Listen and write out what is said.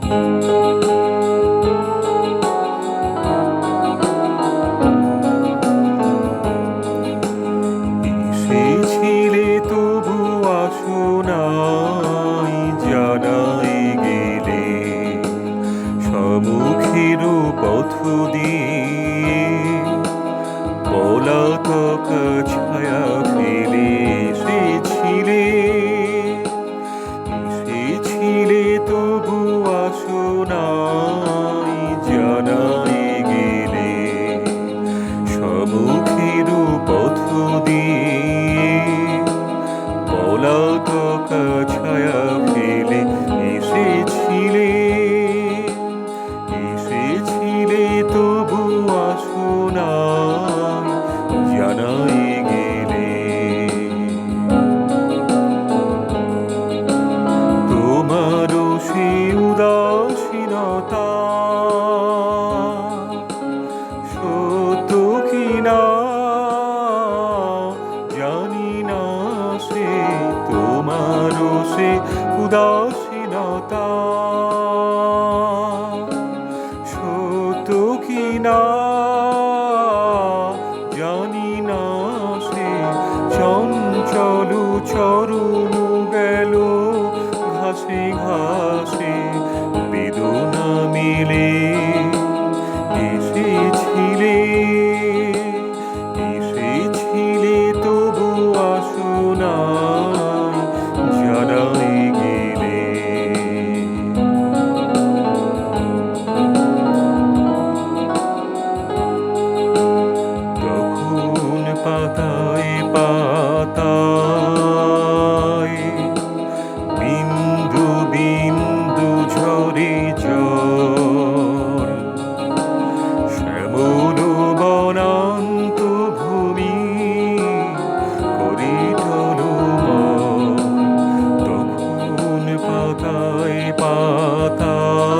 এসেছিলে তবু আসো নাই, জানাই গেলে সম্মুখের পথ দিয়ে পলাতক ছায়া ফেলে এসেছিলে। এসেছিলে তবু আসো নাই, জানাই গেলে সম্মুখের পথ দিয়ে পলাতক ছায়া ফেলে এসেছিলে। এসেছিলে তবু আসো নাই, জানাই গেলে তোমারও সে উদাসীনতা সত্য কিনা জানি না, সে তোমারও সে উদাসীনতা সত্য কিনা জানি না, সে চঞ্চল চরণ গেল ঘাসে ঘাসে বেদনা মেলে। এসেছিলে এসেছিলে তবু আসো নাই, জানাই গেলে তখন পাতায় পাতায় বিন্দু বিন্দু ঝরে জল, শ্যামল বনান্ত ভূমি করি টলমল। তখন পাতায় পাতায়